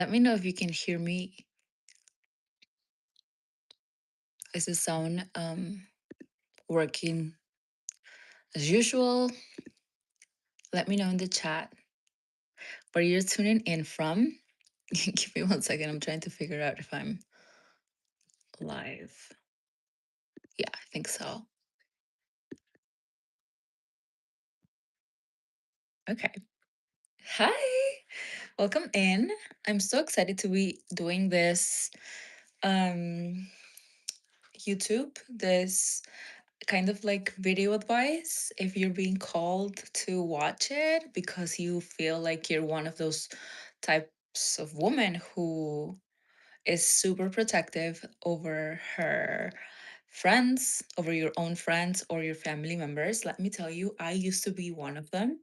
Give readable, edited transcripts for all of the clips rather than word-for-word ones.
Let me know if you can hear me. Is the sound working as usual? Let me know in the chat where you're tuning in from. Give me 1 second. I'm trying to figure out if I'm live. Yeah, I think so. Okay. Hi. Welcome in. I'm so excited to be doing this um YouTube, this kind of like video advice if you're being called to watch it because you feel like you're one of those types of women who is super protective over her friends, over your own friends or your family members. Let me tell you, I used to be one of them.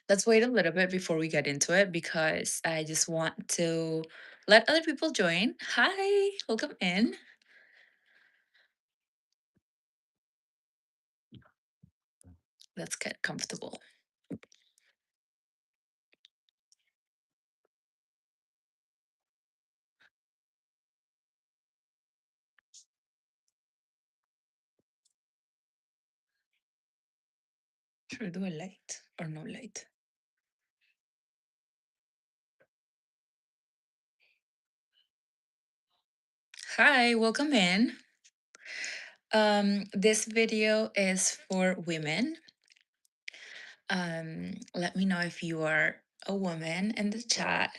Let's wait a little bit before we get into it because I just want to let other people join. Hi, welcome in. Let's get comfortable. Should I do a light or no light? Hi, welcome in. This video is for women. Let me know if you are a woman in the chat.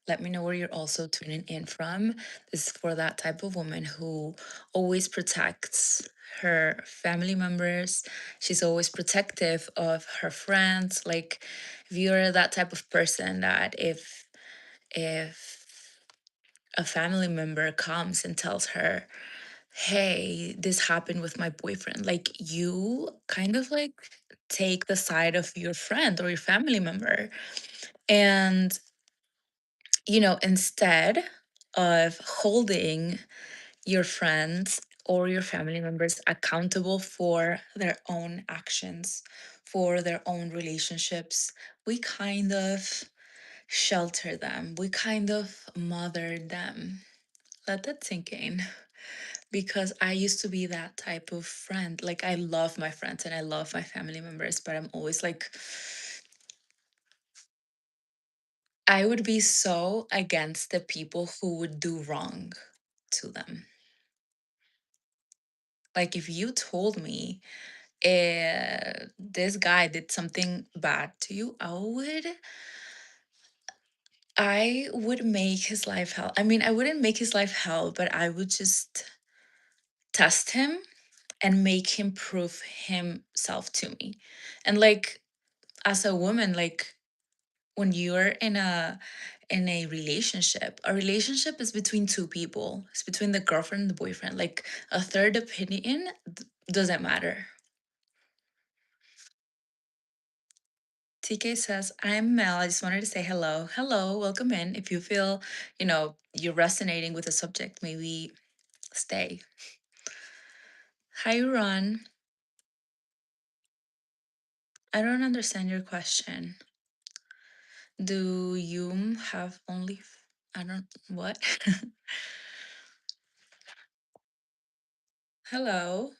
Let me know where you're also tuning in from. This is for that type of woman who always protects her family members. She's always protective of her friends. Like if you're that type of person that if a family member comes and tells her, hey, this happened with my boyfriend, like you kind of like take the side of your friend or your family member. And, instead of holding your friends or your family members accountable for their own actions, for their own relationships, we kind of shelter them, we kind of mother them. Let that sink in. Because I used to be that type of friend. Like, I love my friends and I love my family members, but I'm always like, I would be so against the people who would do wrong to them. Like, if you told me this guy did something bad to you, I would make his life hell. I mean, I wouldn't make his life hell, but I would just test him and make him prove himself to me. And like, as a woman, like when you're in a relationship, a relationship is between two people. It's between the girlfriend and the boyfriend. Like a third opinion doesn't matter. TK says, I'm Mel. I just wanted to say hello. Hello, welcome in. If you feel, you're resonating with the subject, maybe stay. Hi, Ron. I don't understand your question. Do you have only I don't what? Hello.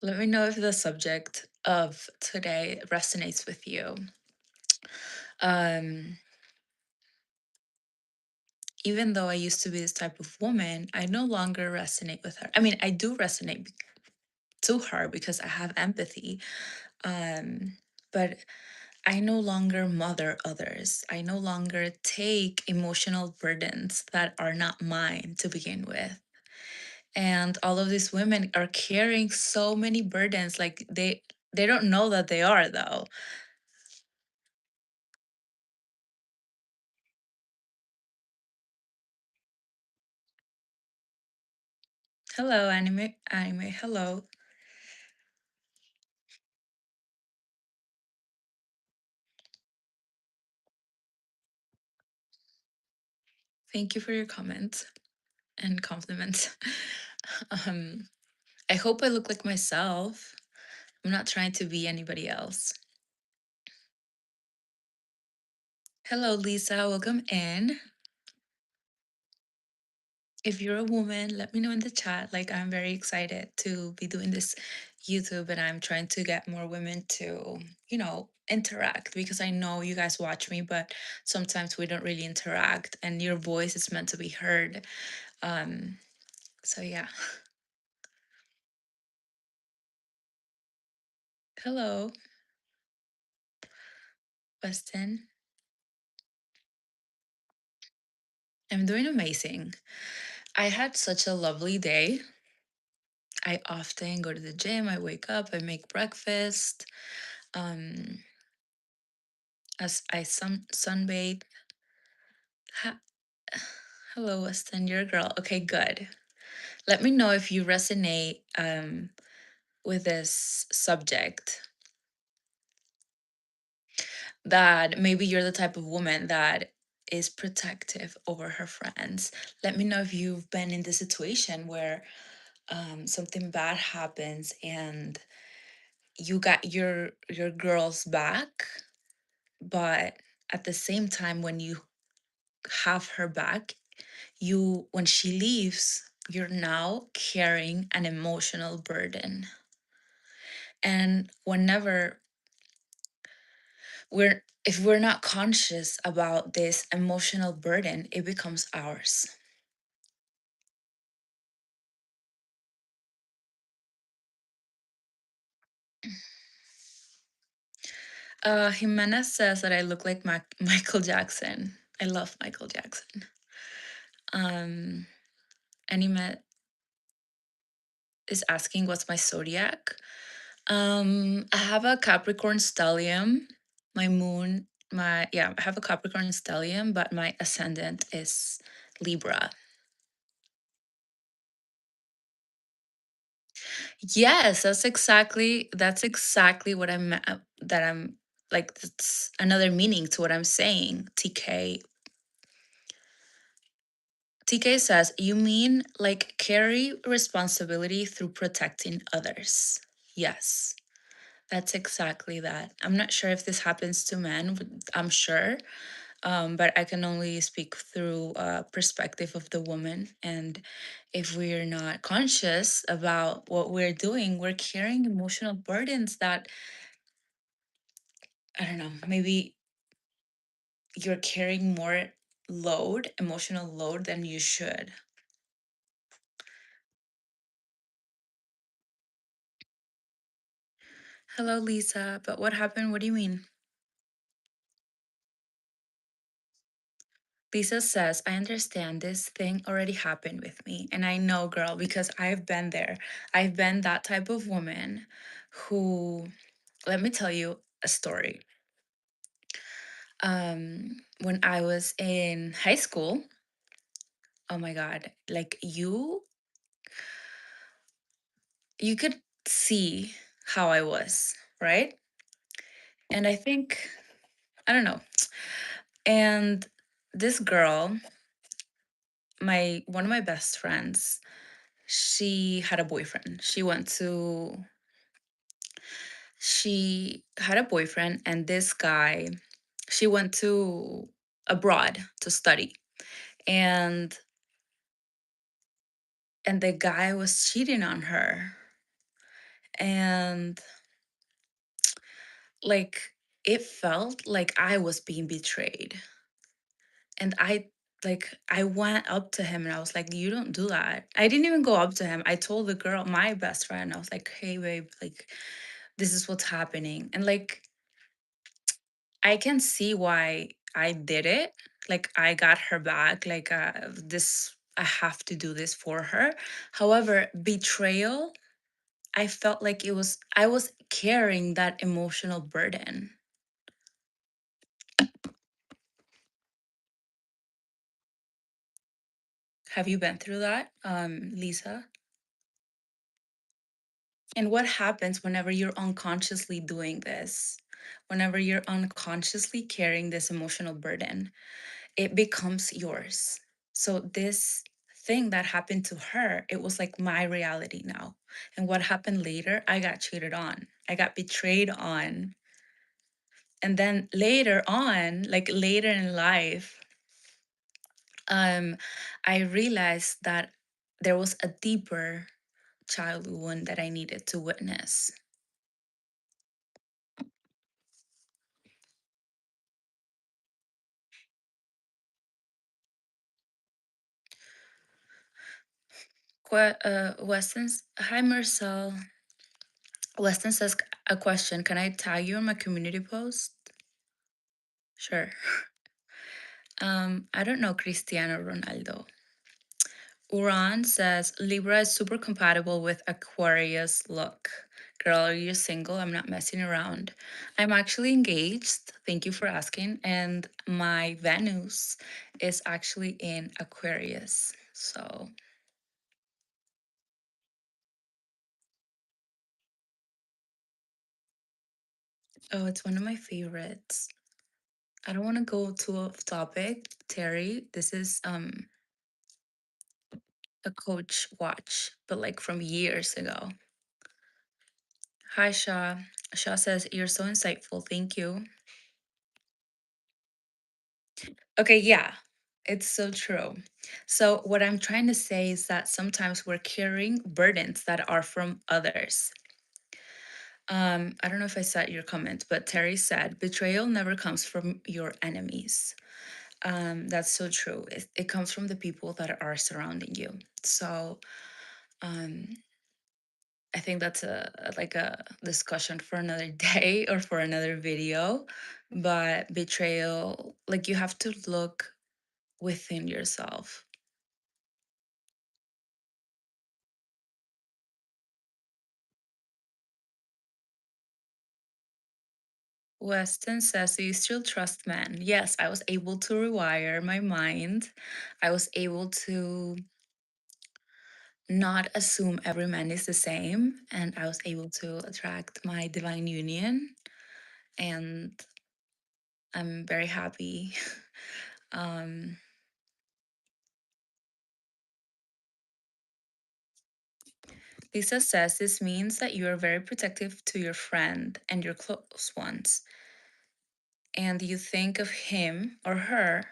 Let me know if the subject of today resonates with you. Um, Even though I used to be this type of woman, I no longer resonate with her. I mean, I do resonate to her because I have empathy. Um, but I no longer mother others. I no longer take emotional burdens that are not mine to begin with. And all of these women are carrying so many burdens, like they don't know that they are though. Hello, anime. Hello. Thank you for your comments and compliments. um I hope I look like myself. I'm not trying to be anybody else. Hello, Lisa. Welcome in. If you're a woman, let me know in the chat. Like, I'm very excited to be doing this YouTube, and I'm trying to get more women to, interact, because I know you guys watch me, but sometimes we don't really interact, and your voice is meant to be heard. Um, so yeah. Hello, Weston. I'm doing amazing. I had such a lovely day. I often go to the gym, I wake up, I make breakfast, um, as I sunbathe. Ha- Hello, Weston, you're a girl. Okay, good. Let me know if you resonate with this subject, that maybe you're the type of woman that is protective over her friends. Let me know if you've been in the situation where something bad happens and you got your girl's back, but at the same time, when you have her back, you when she leaves, you're now carrying an emotional burden. And whenever we're if we're not conscious about this emotional burden, it becomes ours. Jimenez says that I look like Michael Jackson. I love Michael Jackson. um Anime is asking what's my zodiac. I have a Capricorn stellium. My moon, my yeah, I have a Capricorn stellium, but my ascendant is Libra. Yes, that's exactly what I'm like, that's another meaning to what I'm saying. TK says, you mean like carry responsibility through protecting others. Yes. That's exactly that. I'm not sure if this happens to men. I'm sure, but I can only speak through perspective of the woman. And if we're not conscious about what we're doing, we're carrying emotional burdens that, I don't know, maybe you're carrying more emotional load than you should. Hello, Lisa. But what happened? What do you mean? Lisa says, I understand this thing already happened with me. And I know, girl, because I've been there. I've been that type of woman who, let me tell you a story. When I was in high school, oh my God, like you could see how I was, right? And I think, I don't know. And this girl, my one of my best friends, she had a boyfriend. She had a boyfriend, and this guy, she went to abroad to study. And the guy was cheating on her. And like, it felt like I was being betrayed. And I went up to him and I was like, you don't do that. I didn't even go up to him. I told the girl, my best friend, I was like, hey babe, like, this is what's happening. And like, I can see why I did it. Like, I got her back. Like, this, I have to do this for her. However, betrayal, I felt like I was carrying that emotional burden. Have you been through that, Lisa? And what happens whenever you're unconsciously doing this? Whenever you're unconsciously carrying this emotional burden, it becomes yours. So this thing that happened to her, it was like my reality now. And what happened later, I got cheated on. I got betrayed on. And then later on, like later in life, um, I realized that there was a deeper childhood wound that I needed to witness. Weston's, hi Marcel. Weston says a question. Can I tag you in my community post? Sure. I don't know Cristiano Ronaldo. Uran says Libra is super compatible with Aquarius look. Girl, are you single? I'm not messing around. I'm actually engaged. Thank you for asking. And my Venus is actually in Aquarius. So, oh, it's one of my favorites. I don't want to go too off topic, Terry. This is a coach watch, but like from years ago. Hi, Shaw. Shaw says, you're so insightful. Thank you. Okay, yeah, it's so true. So, what I'm trying to say is that sometimes we're carrying burdens that are from others. I don't know if I saw your comment, but Terry said, betrayal never comes from your enemies. That's so true. It comes from the people that are surrounding you. So, um, I think that's like a discussion for another day or for another video. But betrayal, like you have to look within yourself. Weston says, do you still trust men? Yes, I was able to rewire my mind. I was able to not assume every man is the same. And I was able to attract my divine union. And I'm very happy. um, Lisa says this means that you are very protective to your friend and your close ones. And you think of him or her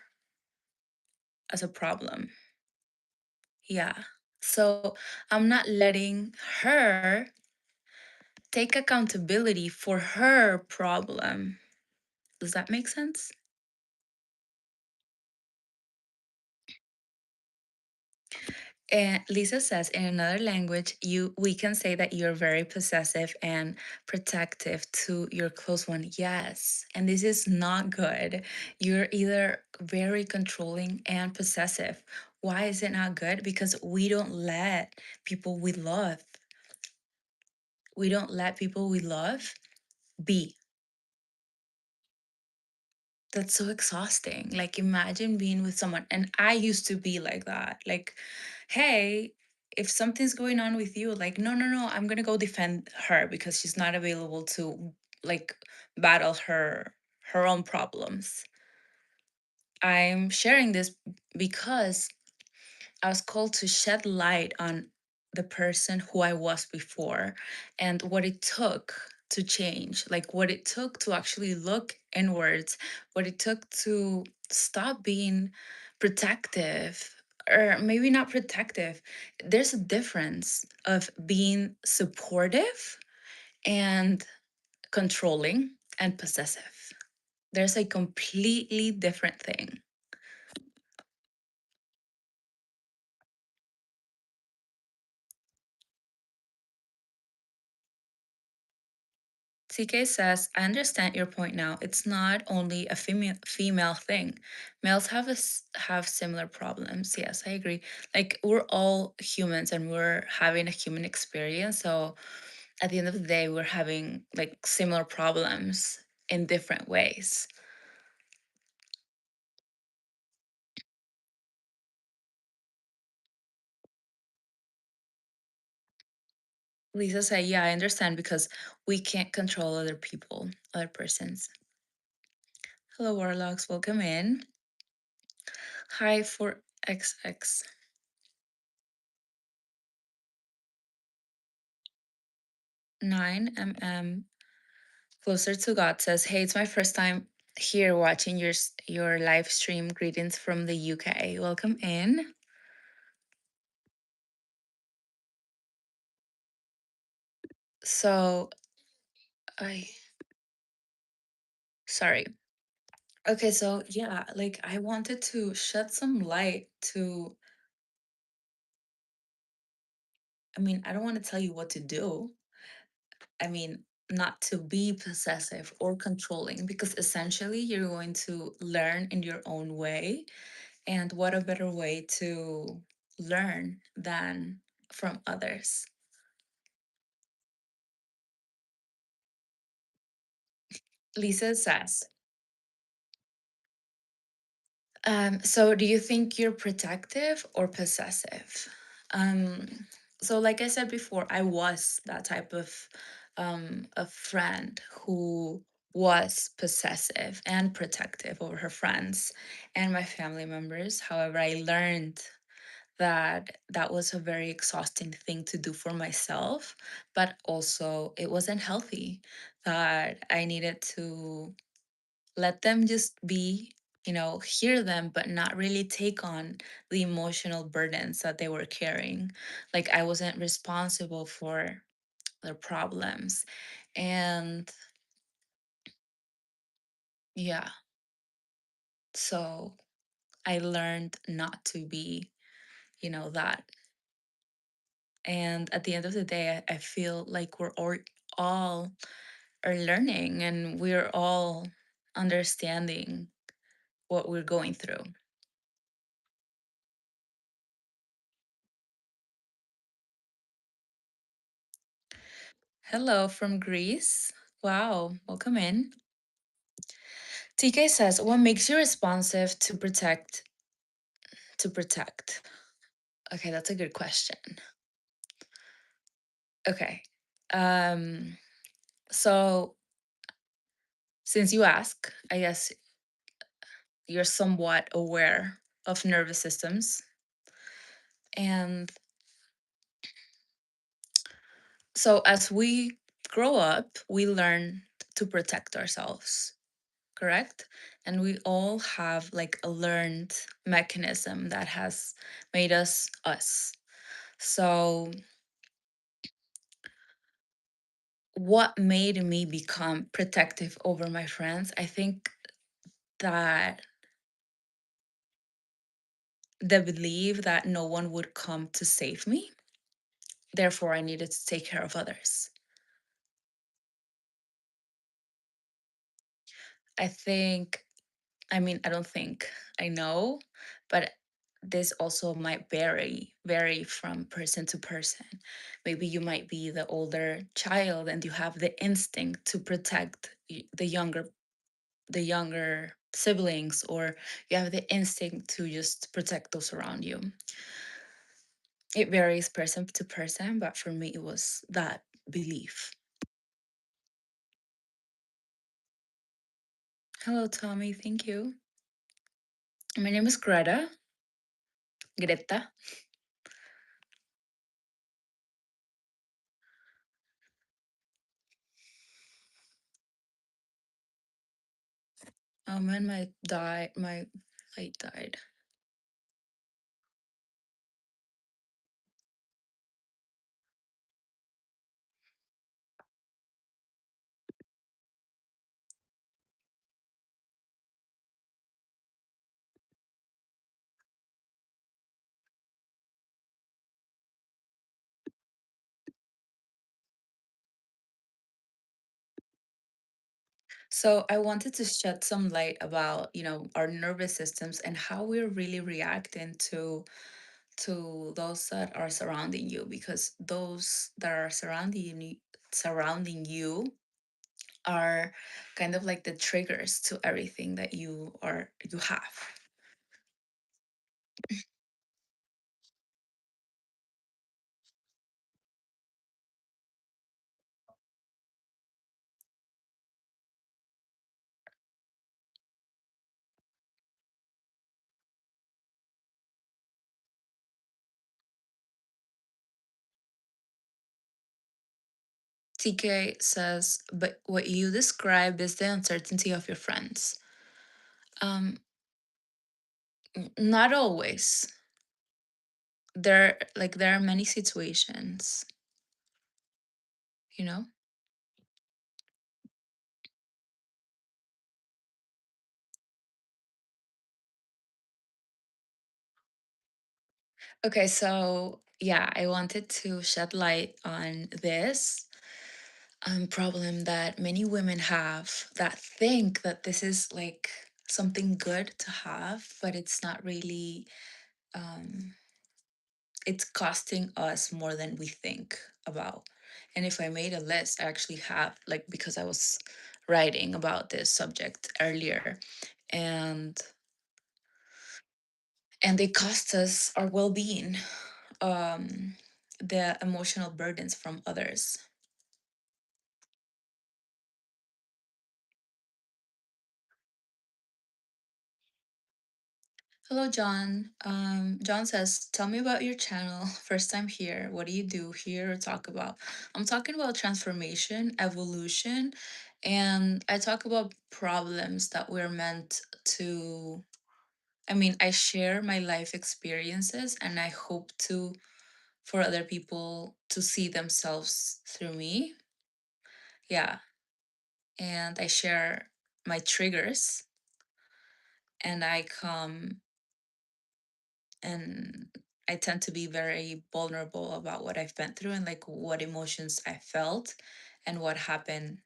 as a problem. Yeah. So I'm not letting her take accountability for her problem. Does that make sense? And Lisa says in another language, you we can say that you're very possessive and protective to your close one. Yes. And this is not good. You're either very controlling and possessive. Why is it not good? Because people we love, we don't let people we love be. That's so exhausting. Like, imagine being with someone, and I used to be like that. Like, hey, if something's going on with you, like, no, no, no, I'm gonna go defend her because she's not available to like battle her own problems. I'm sharing this because I was called to shed light on the person who I was before and what it took to change, like what it took to actually look inwards, what it took to stop being protective, or maybe not protective. There's a difference of being supportive and controlling and possessive. There's a completely different thing. CK says, I understand your point now. It's not only a female thing. Males have similar problems. Yes, I agree. Like we're all humans and we're having a human experience. So at the end of the day, we're having like similar problems in different ways. Lisa said, yeah, I understand because we can't control other people, other persons. Hello, Warlocks. Welcome in. Hi for XX. 9 closer to God says, "Hey, it's my first time here watching your live stream. Greetings from the UK. Welcome in." So, I sorry. Okay, so yeah, like I wanted to shed some light to, I mean, I don't want to tell you what to do. I mean, not to be possessive or controlling, because essentially you're going to learn in your own way. And what a better way to learn than from others? Lisa says, so do you think you're protective or possessive? Um, so like I said before, I was that type of a friend who was possessive and protective over her friends and my family members. However, I learned that that was a very exhausting thing to do for myself, but also it wasn't healthy, that I needed to let them just be, hear them, but not really take on the emotional burdens that they were carrying. Like I wasn't responsible for their problems. And yeah, so I learned not to be, that. And at the end of the day, I feel like we're all are learning and we're all understanding what we're going through. Hello from Greece. Wow, welcome in. TK says, "What makes you responsive to protect?" Okay, that's a good question. Okay. Um so since you ask, I guess you're somewhat aware of nervous systems. And so as we grow up, we learn to protect ourselves, correct? And we all have like a learned mechanism that has made us us. So, what made me become protective over my friends? I think that the belief that no one would come to save me, therefore, I needed to take care of others. I think, I mean, I don't think, I know, but this also might vary from person to person. Maybe you might be the older child and you have the instinct to protect the younger siblings, or you have the instinct to just protect those around you. It varies person to person, but for me it was that belief. Hello Tommy, thank you. My name is Greta. Oh man, my light died. So I wanted to shed some light about, our nervous systems and how we're really reacting to those that are surrounding you, because those that are surrounding you are kind of like the triggers to everything that you have. TK says, but what you describe is the uncertainty of your friends. Um, Not always. There are many situations, you know? Okay, so yeah, I wanted to shed light on this problem that many women have that think that this is like something good to have, but it's not really, um, it's costing us more than we think about. And if I made a list, I actually have, like, because I was writing about this subject earlier, and they cost us our well-being, um, the emotional burdens from others. Hello, John. John says, tell me about your channel. First time here. What do you do here or talk about? I'm talking about transformation, evolution, and I talk about problems that we're meant to. I mean, I share my life experiences and I hope to for other people to see themselves through me. Yeah. And I share my triggers and I come and I tend to be very vulnerable about what I've been through and like what emotions I felt and what happened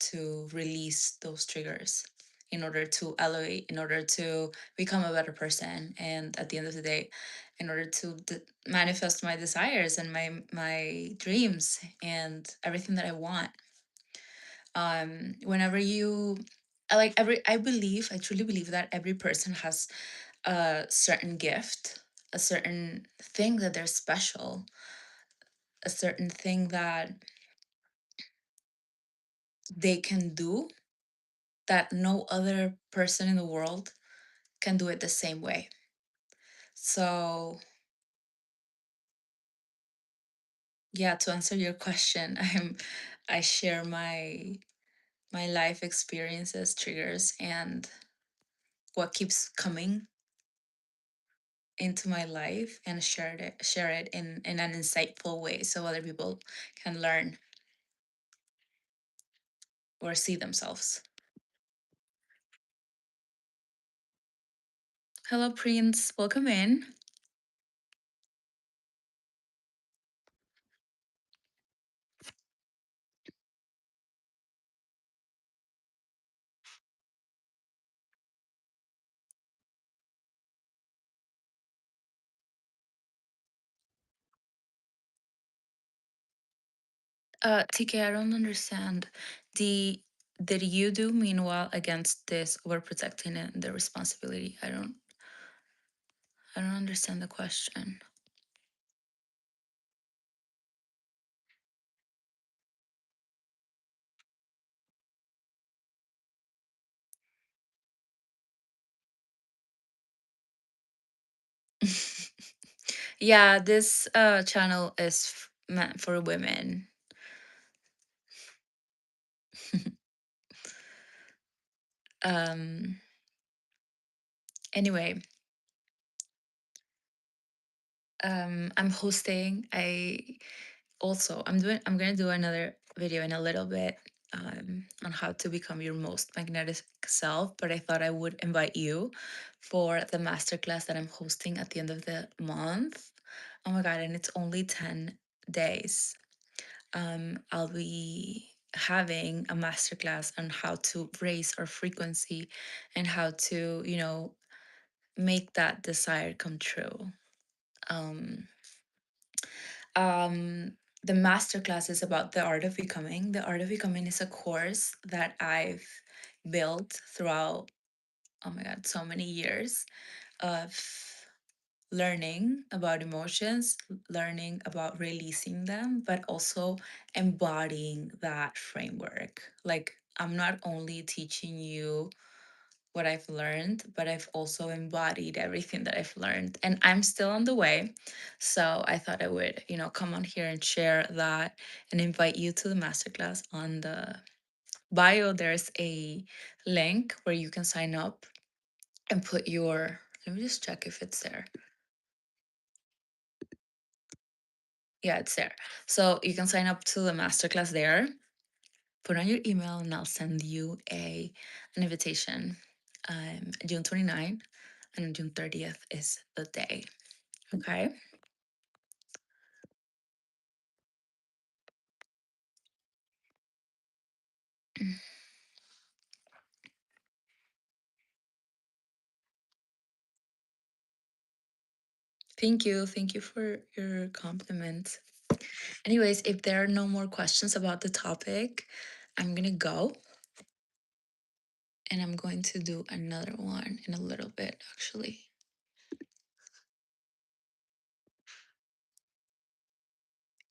to release those triggers in order to elevate, in order to become a better person, and at the end of the day, in order to manifest my desires and my dreams and everything that I want. Whenever you like every I truly believe that every person has a certain gift, a certain thing that they're special, a certain thing that they can do that no other person in the world can do it the same way. So, yeah, to answer your question, I share my life experiences, triggers, and what keeps coming into my life and share it in an insightful way so other people can learn or see themselves. Hello, Prince. Welcome in. TK, I don't understand. The did you do meanwhile against this overprotecting and the responsibility? I don't understand the question. Yeah, this channel is meant for women. um anyway, I'm hosting. I'm gonna do another video in a little bit on how to become your most magnetic self, but I thought I would invite you for the masterclass that I'm hosting at the end of the month. Oh my god, and it's only 10 days. I'll be having a masterclass on how to raise our frequency and how to, make that desire come true. Um, Um, the masterclass is about the art of becoming. The art of becoming is a course that I've built throughout, oh my God, so many years of learning about emotions, learning about releasing them, but also embodying that framework. Like, I'm not only teaching you what I've learned, but I've also embodied everything that I've learned. And I'm still on the way. So I thought I would, come on here and share that and invite you to the masterclass. On the bio, there's a link where you can sign up and put your, let me just check if it's there. Yeah, it's there. So you can sign up to the masterclass there, put on your email, and I'll send you an invitation. June 29th and on June 30th is the day. Okay. Thank you. Thank you for your compliment. Anyways, if there are no more questions about the topic, I'm going to go and I'm going to do another one in a little bit, actually.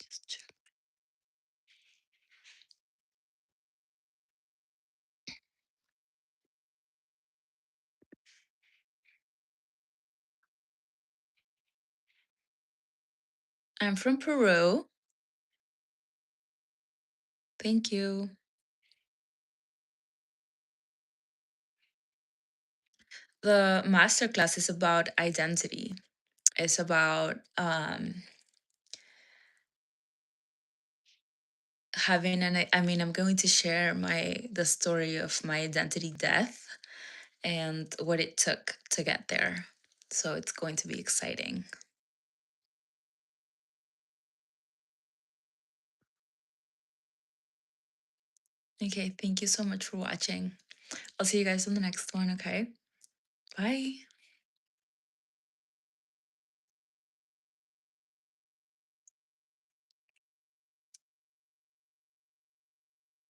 Just check. I'm from Peru. Thank you. The masterclass is about identity. It's about having an, I mean, I'm going to share the story of my identity death and what it took to get there. So it's going to be exciting. Okay, thank you so much for watching. I'll see you guys on the next one, okay? Bye.